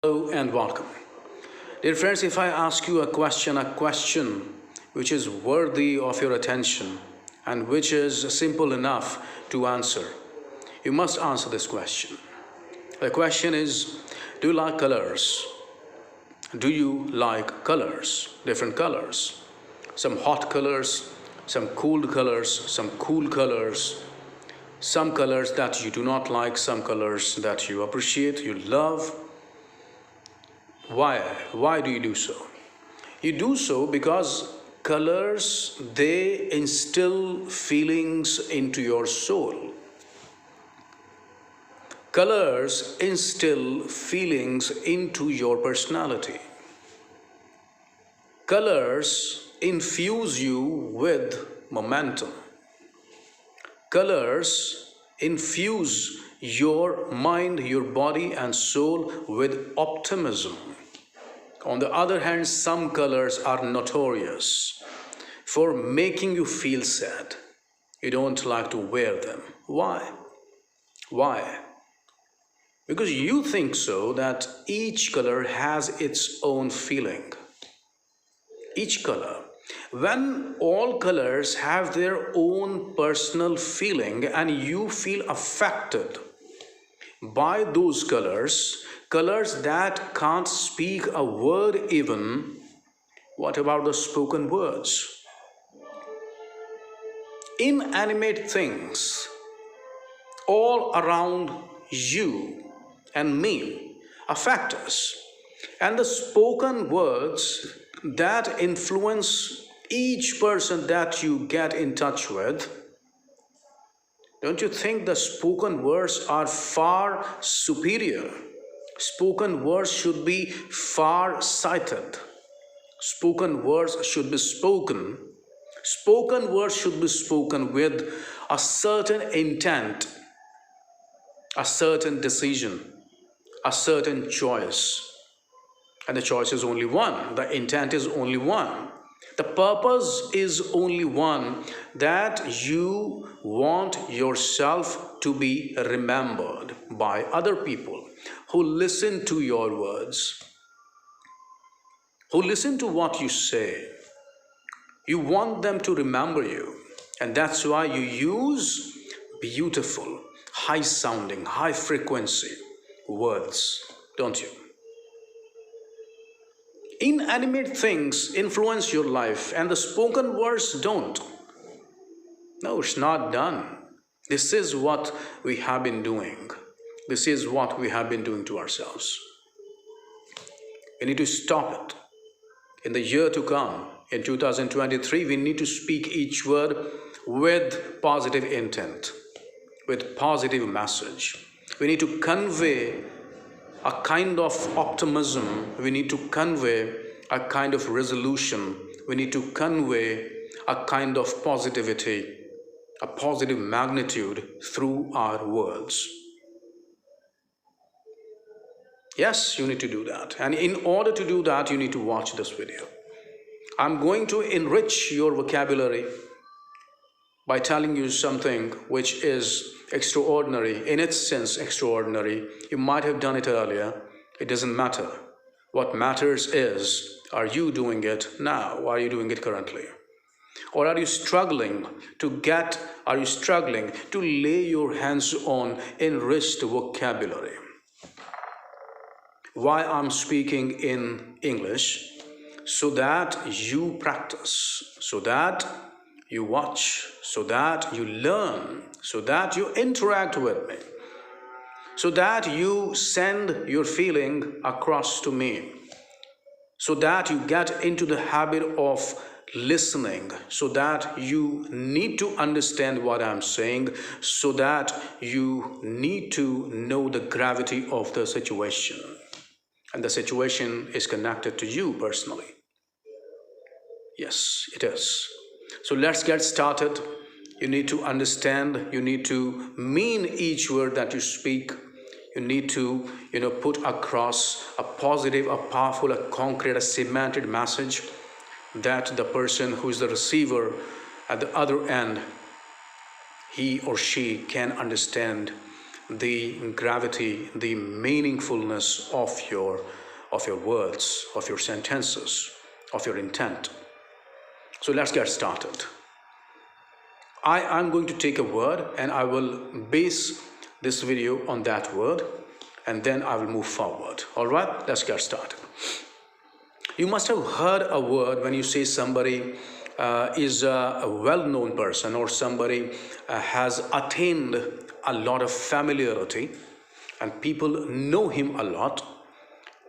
Hello and welcome. Dear friends, if I ask you a question which is worthy of your attention and which is simple enough to answer, you must answer this question. The question is, do you like colors? Do you like colors? Different colors. Some hot colors, some cold colors, some cool colors, some colors that you do not like, some colors that you appreciate, you love. Why? Why do you do so? You do so because colors, they instill feelings into your soul. Colors instill feelings into your personality. Colors infuse you with momentum. Colors infuse your mind, your body and soul with optimism. On the other hand, some colors are notorious for making you feel sad. You don't like to wear them. Why? Why? Because you think so that each color has its own feeling. Each color. When all colors have their own personal feeling and you feel affected by those colors, colors that can't speak a word even, what about the spoken words? Inanimate things all around you and me affect us. And the spoken words that influence each person that you get in touch with, don't you think the spoken words are far superior? Spoken words should be far sighted. Spoken words should be spoken. Spoken words should be spoken with a certain intent, a certain decision, a certain choice. And the choice is only one. The intent is only one. The purpose is only one, that you want yourself to be remembered by other people who listen to your words, who listen to what you say. You want them to remember you. And that's why you use beautiful, high-sounding, high-frequency words, don't you? Inanimate things influence your life and the spoken words don't. No, it's not done. This is what we have been doing. This is what we have been doing to ourselves. We need to stop it. In the year to come, in 2023, we need to speak each word with positive intent, with positive message. We need to convey a kind of optimism. We need to convey a kind of resolution. We need to convey a kind of positivity, a positive magnitude through our words. Yes, you need to do that. And in order to do that, you need to watch this video. I'm going to enrich your vocabulary by telling you something which is extraordinary, in its sense extraordinary. You might have done it earlier. It doesn't matter. What matters is, are you doing it now? Are you doing it currently? Or are you struggling to lay your hands on enriched vocabulary? Why I'm speaking in English? So that you practice, so that you watch, so that you learn, so that you interact with me, so that you send your feeling across to me, so that you get into the habit of listening, so that you need to understand what I'm saying, so that you need to know the gravity of the situation. And the situation is connected to you personally. Yes, it is. So let's get started. You need to understand, you need to mean each word that you speak. You need to, put across a positive, a powerful, a concrete, a cemented message that the person who is the receiver at the other end, he or she can understand the gravity, the meaningfulness of your words, of your sentences, of your intent. So let's get started. I am going to take a word and I will base this video on that word, and then I will move forward. All right, let's get started. You must have heard a word when you say somebody is a well-known person, or somebody has attained a lot of familiarity and people know him a lot.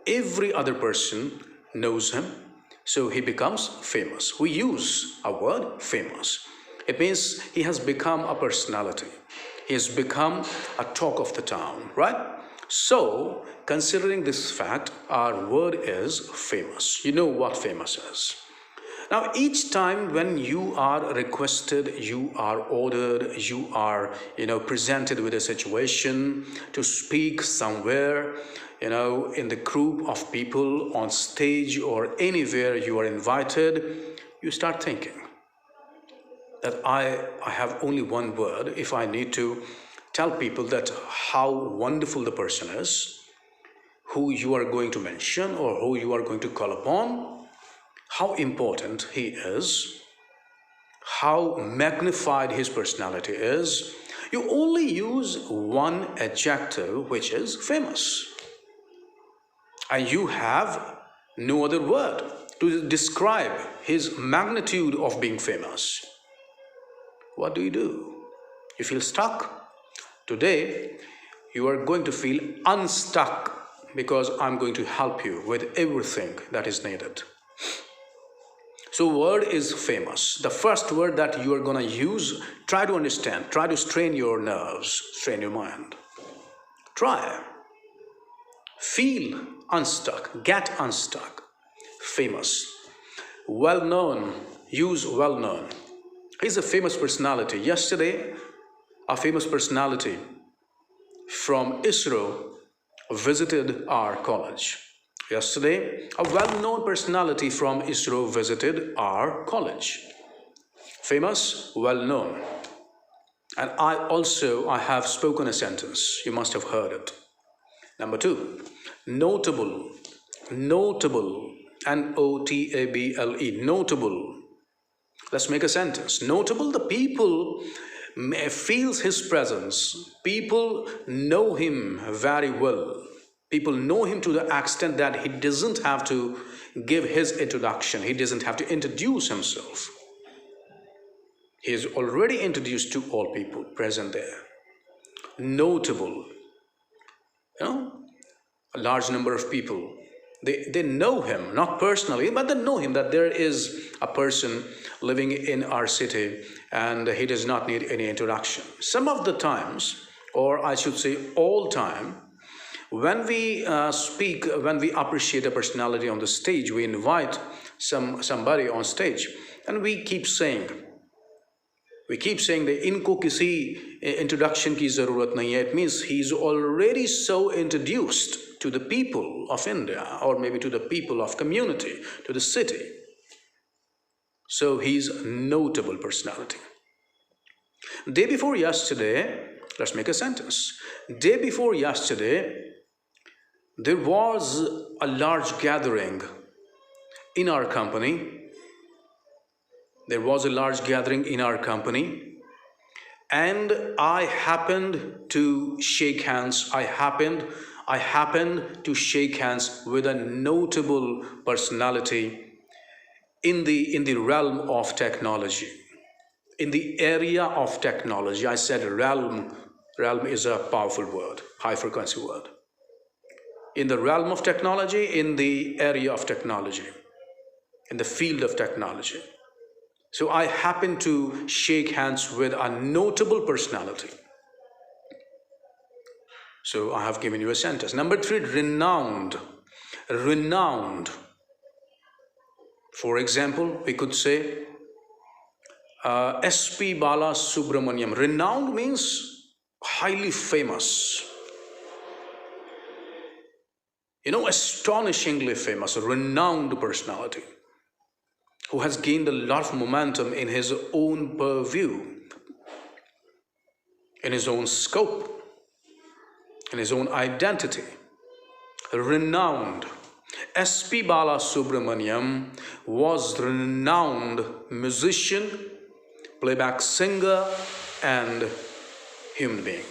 Every other person knows him, so he becomes famous. We use a word famous. It means he has become a personality. He has become a talk of the town, right? So, considering this fact, our word is famous. You know what famous is. Now, each time when you are requested, you are ordered, you are, presented with a situation to speak somewhere, in the group of people, on stage, or anywhere you are invited, you start thinking that I have only one word if I need to tell people that how wonderful the person is, who you are going to mention or who you are going to call upon, how important he is, how magnified his personality is. You only use one adjective, which is famous. And you have no other word to describe his magnitude of being famous. What do? You feel stuck? Today, you are going to feel unstuck, because I'm going to help you with everything that is needed. So word is famous. The first word that you are going to use, try to understand, try to strain your nerves, strain your mind. Try. Feel unstuck, get unstuck. Famous. Well-known, use well-known. He's a famous personality. Yesterday, a famous personality from ISRO visited our college. Yesterday, a well-known personality from ISRO visited our college. Famous, well-known. And I have spoken a sentence. You must have heard it. Number 2, notable. Notable. Notable. Notable. Let's make a sentence. Notable, the people feels his presence. People know him very well. People know him to the extent that he doesn't have to give his introduction. He doesn't have to introduce himself. He is already introduced to all people present there. Notable. A large number of people. They know him, not personally, but they know him, that there is a person living in our city and he does not need any introduction. Some of the times, or I should say all time, when we speak, when we appreciate a personality on the stage, we invite somebody on stage and we keep saying that इनको किसी introduction की ज़रूरत नहीं है. It means he's already so introduced to the people of India, or maybe to the people of community, to the city. So he's a notable personality. Day before yesterday, let's make a sentence. Day before yesterday, there was a large gathering in our company. There was a large gathering in our company, and I happened to shake hands. I happened to shake hands with a notable personality in the realm of technology, in the area of technology. I said realm. Realm is a powerful word, high frequency word. In the realm of technology, in the area of technology, in the field of technology. So I happened to shake hands with a notable personality. So I have given you a sentence. Number 3, renowned. Renowned. For example, we could say S.P. Bala Subramaniam. Renowned means highly famous. Astonishingly famous, a renowned personality who has gained a lot of momentum in his own purview, in his own scope. in his own identity. Renowned. S.P. Balasubramaniam was renowned musician, playback singer, and human being.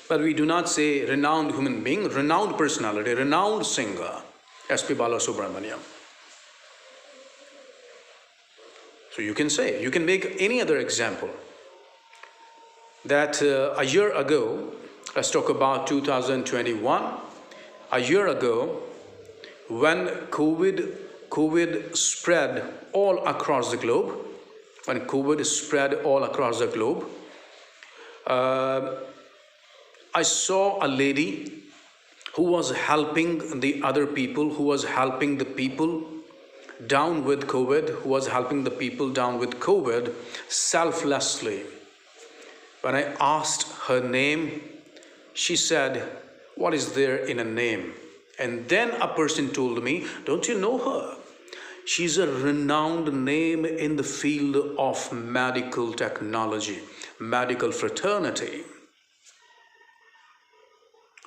But we do not say renowned human being, renowned personality, renowned singer, S.P. Balasubramaniam. So you can say, you can make any other example that a year ago, let's talk about 2021, a year ago, when COVID spread all across the globe, I saw a lady who was helping the other people, who was helping the people down with COVID, selflessly. When I asked her name, she said, "What is there in a name?" And then a person told me, "Don't you know her? She's a renowned name in the field of medical technology, medical fraternity."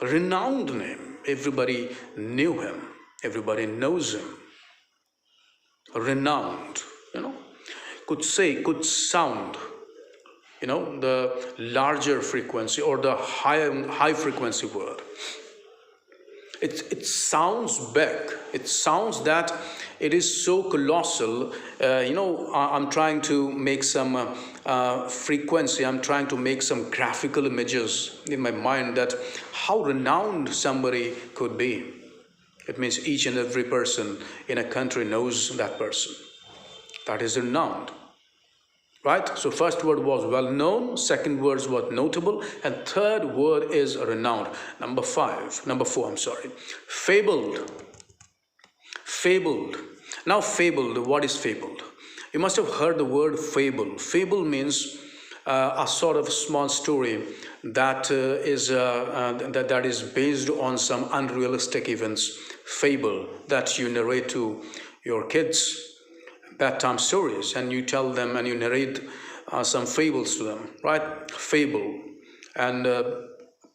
A renowned name. Everybody knew him. Everybody knows him. Renowned, could sound, the larger frequency or the high frequency word. It sounds big. It sounds that it is so colossal. I'm trying to make some frequency. I'm trying to make some graphical images in my mind that how renowned somebody could be. It means each and every person in a country knows that person. That is renowned. Right? So first word was well known, second word was notable, and third word is renowned. Number four, fabled. Fabled. Now fabled, what is fabled? You must have heard the word fable. Fable means a sort of small story that is based on some unrealistic events. Fable that you narrate to your kids, bedtime stories, and you tell them and you narrate some fables to them, right? Fable. And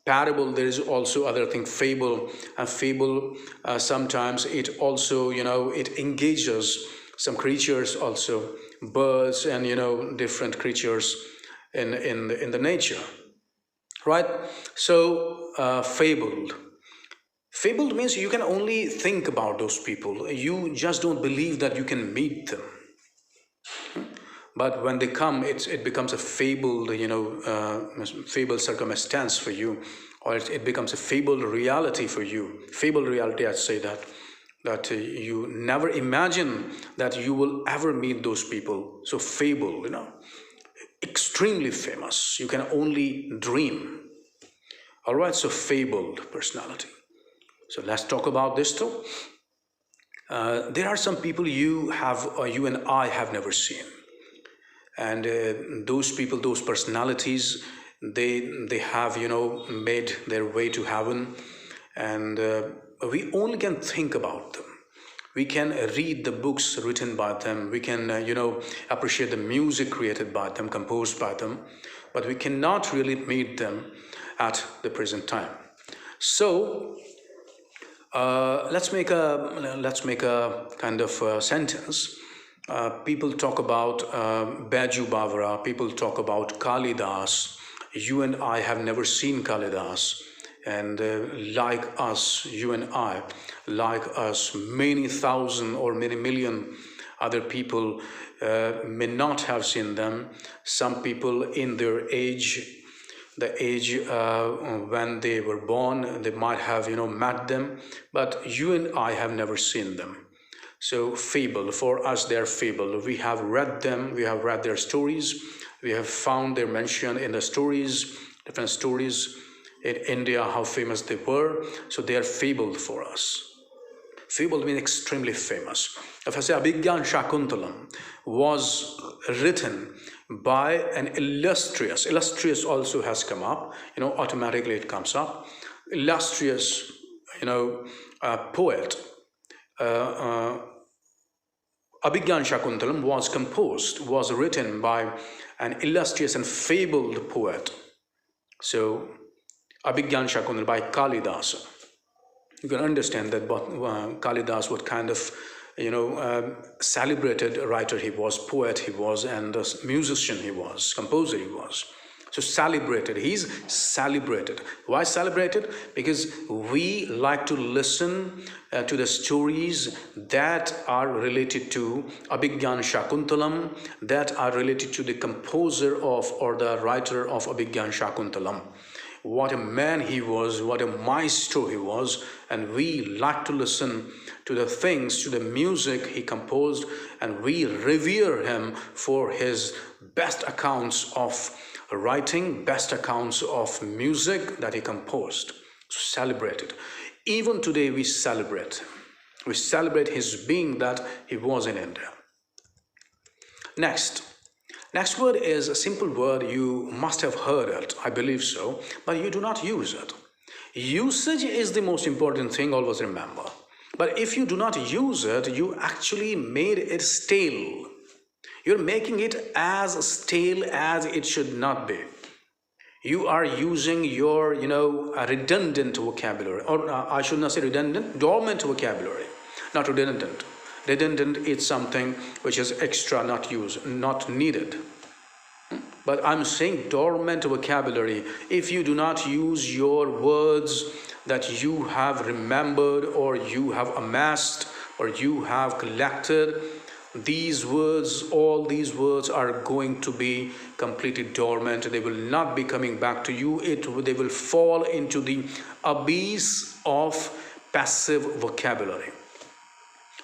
parable, there is also other thing, fable. And fable, sometimes it also, it engages some creatures also, birds and, different creatures in the nature, right? So, fabled. Fabled means you can only think about those people. You just don't believe that you can meet them. But when they come, it becomes a fabled, fabled circumstance for you, or it becomes a fabled reality for you. Fabled reality, I'd say that you never imagine that you will ever meet those people. So fable, extremely famous. You can only dream. All right, so fabled personality. So let's talk about this too. There are some people you and I have never seen, and those people, those personalities, they have made their way to heaven, and we only can think about them. We can read the books written by them. We can appreciate the music created by them, composed by them, but we cannot really meet them at the present time. So let's make a kind of sentence. People talk about Baju Bavara. People talk about Kalidas. You and I have never seen Kalidas, and like us, you and I, like us, many thousand or many million other people may not have seen them. Some people in their age, the age when they were born, they might have met them, but you and I have never seen them. So fable, for us they are fable. We have read them, we have read their stories, we have found their mention in the stories, different stories in India, how famous they were. So they are fabled for us. Fable means extremely famous. If I say Abhigyan Shakuntalam was written by an illustrious also has come up, automatically it comes up, illustrious, poet. Abhigyan Shakuntalam was written by an illustrious and fabled poet. So Abhigyan Shakuntalam by Kalidasa. You can understand that Kalidas, what kind of celebrated writer he was, poet he was, and the musician he was, composer he was. So celebrated, he's celebrated. Why celebrated? Because we like to listen to the stories that are related to Abhigyan Shakuntalam, that are related to the composer of or the writer of Abhigyan Shakuntalam. What a man he was, what a maestro he was, and we like to listen to the things, to the music he composed, and we revere him for his best accounts of writing, best accounts of music that he composed. Celebrated. Even today we celebrate. We celebrate his being that he was in India. Next word is a simple word. You must have heard it, I believe so, but you do not use it. Usage is the most important thing, always remember. But if you do not use it, you actually made it stale. You're making it as stale as it should not be. You are using your, redundant vocabulary, or I should not say redundant, dormant vocabulary, not redundant. Redundant is something which is extra, not used, not needed. But I'm saying dormant vocabulary. If you do not use your words that you have remembered or you have amassed or you have collected, these words, all these words are going to be completely dormant. They will not be coming back to you. They will fall into the abyss of passive vocabulary.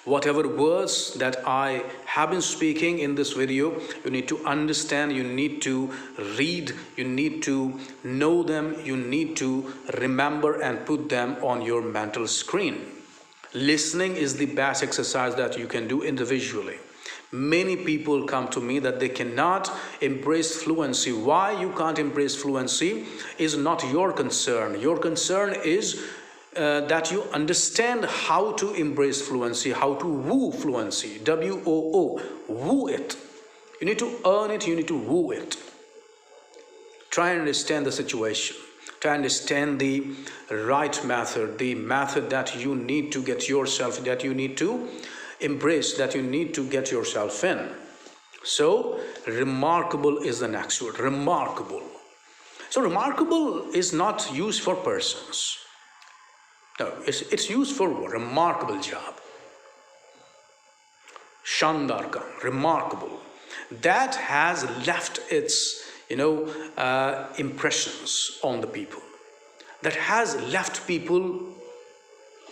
Whatever words that I have been speaking in this video, you need to understand, you need to read, you need to know them, you need to remember and put them on your mental screen. Listening is the best exercise that you can do individually. Many people come to me that they cannot embrace fluency. Why you can't embrace fluency is not your concern. Your concern is that you understand how to embrace fluency, how to woo fluency, W-O-O, woo it. You need to earn it, you need to woo it. Try and understand the situation. Try and understand the right method, the method that you need to get yourself, that you need to embrace, that you need to get yourself in. So, remarkable is the next word, remarkable. So, remarkable is not used for persons. No, it's used for remarkable job. Shandar Kam, remarkable. That has left its, impressions on the people. That has left people,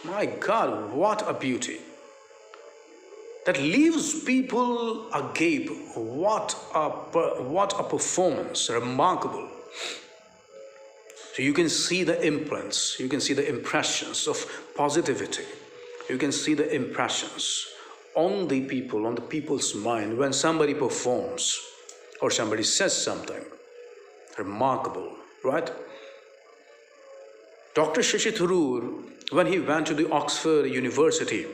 my God, what a beauty. That leaves people agape. What a performance, remarkable. So you can see the imprints, you can see the impressions of positivity. You can see the impressions on the people, on the people's mind when somebody performs or somebody says something. Remarkable, right? Dr. Shashi Tharoor, when he went to the Oxford University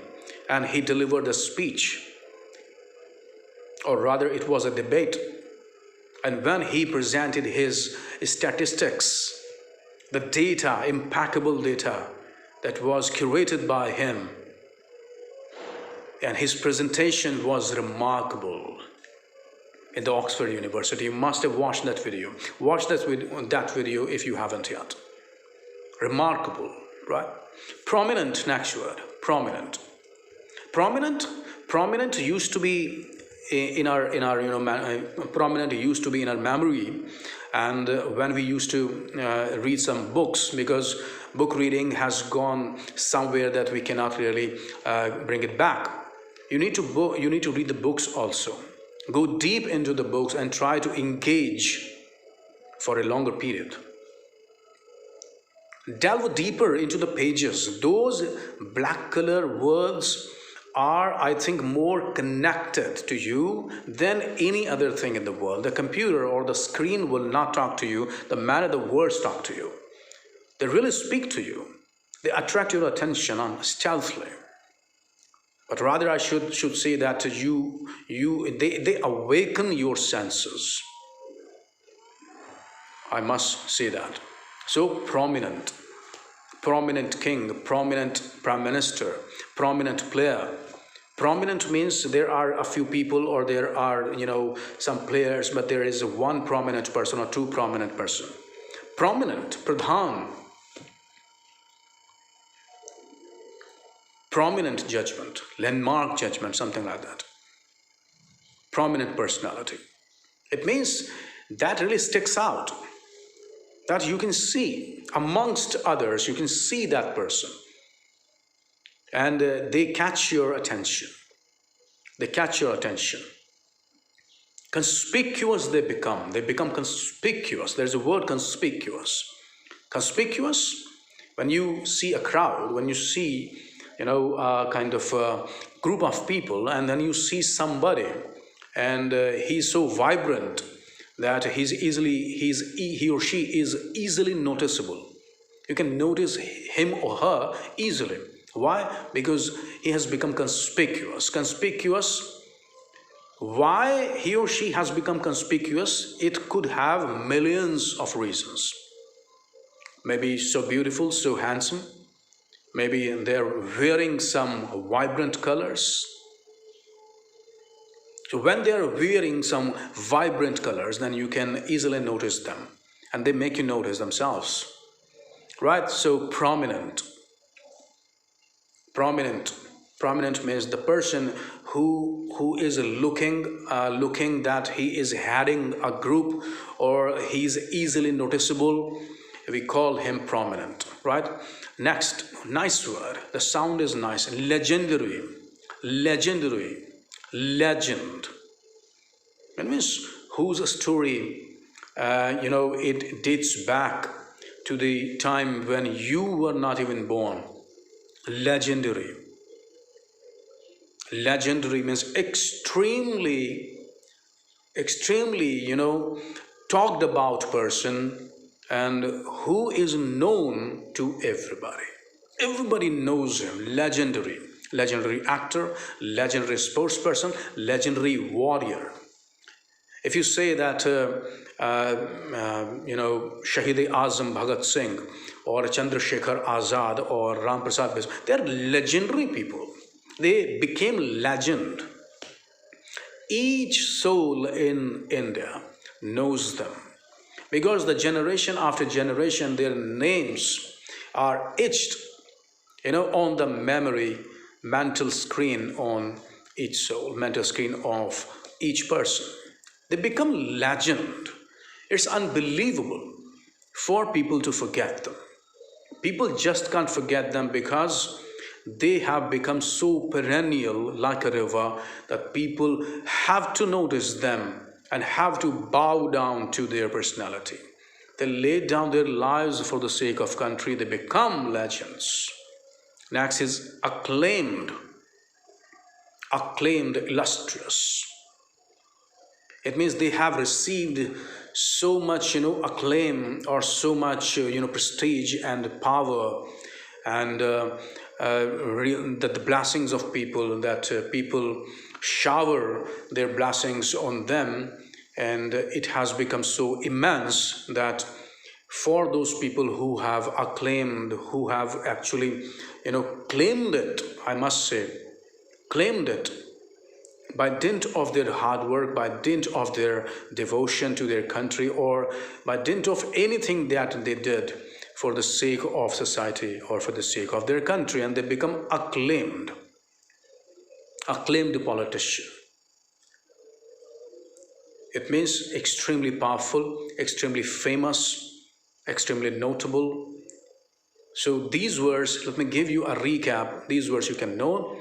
and he delivered a speech, or rather it was a debate, and when he presented his statistics, the data, impeccable data that was curated by him, and his presentation was remarkable in the Oxford University. You must have watched that video. Watch that video if you haven't yet. Remarkable, right? Prominent, next word, prominent. Prominent used to be in our prominent used to be in our memory, and when we used to read some books, because book reading has gone somewhere that we cannot really bring it back. You need to read the books also. Go deep into the books and try to engage for a longer period. Delve deeper into the pages. Those black color words are, I think, more connected to you than any other thing in the world. The computer or the screen will not talk to you the manner the words talk to you. They really speak to you. They attract your attention stealthily. But rather I should say that they awaken your senses. I must say that. So prominent, prominent king, prominent prime minister, prominent player. Prominent means there are a few people, or there are, some players, but there is one prominent person or two prominent person. Prominent, pradhan, prominent judgment, landmark judgment, something like that. Prominent personality. It means that really sticks out, that you can see amongst others, you can see that person, and they catch your attention. They catch your attention. Conspicuous they become conspicuous. There's a word, conspicuous. Conspicuous, when you see a crowd, when you see, kind of a group of people, and then you see somebody, and he's so vibrant that he or she is easily noticeable. You can notice him or her easily. Why? Because he has become conspicuous. Conspicuous. Why he or she has become conspicuous? It could have millions of reasons. Maybe so beautiful, so handsome. Maybe they're wearing some vibrant colors. So when they're wearing some vibrant colors, then you can easily notice them, and they make you notice themselves. Right? So prominent. Prominent. Prominent means the person who is looking that he is heading a group, or he's easily noticeable. We call him prominent, right? Next, nice word. The sound is nice. Legendary. Legendary. Legend. It means whose story, it dates back to the time when you were not even born. Legendary. Legendary means extremely, talked about person, and who is known to everybody. Everybody knows him. Legendary. Legendary actor, legendary sportsperson, legendary warrior. If you say that, Shahid Azam Bhagat Singh, or Chandrasekhar Azad, or Ram Prasad Biswas, they are legendary people. They became legend. Each soul in India knows them, because the generation after generation, their names are etched, on the memory mental screen on each soul, mental screen of each person. They become legend. It's unbelievable for people to forget them. People just can't forget them, because they have become so perennial, like a river, that people have to notice them and have to bow down to their personality. They lay down their lives for the sake of country. They become legends. Next is acclaimed. Acclaimed, illustrious. It means they have received so much, acclaim, or so much, prestige and power, and that the blessings of people, that people shower their blessings on them, and it has become so immense that for those people who have acclaimed, who have actually, claimed it, I must say, claimed it, by dint of their hard work, by dint of their devotion to their country, or by dint of anything that they did for the sake of society or for the sake of their country, and they become acclaimed. Acclaimed politician. It means extremely powerful, extremely famous, extremely notable. So these words, let me give you a recap. These words you can know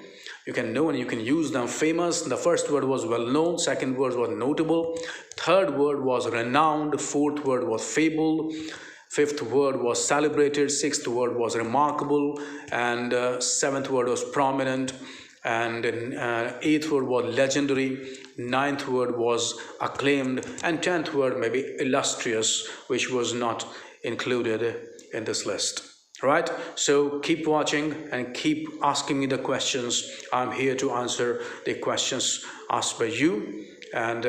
and you can use them. Famous, the first word was well known, second word was notable, third word was renowned, fourth word was fable, fifth word was celebrated, sixth word was remarkable, and seventh word was prominent, and eighth word was legendary, ninth word was acclaimed, and 10th word maybe illustrious, which was not included in this list. Right? So keep watching and keep asking me the questions. I'm here to answer the questions asked by you. And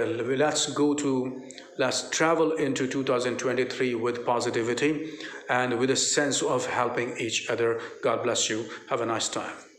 let's travel into 2023 with positivity and with a sense of helping each other. God bless you. Have a nice time.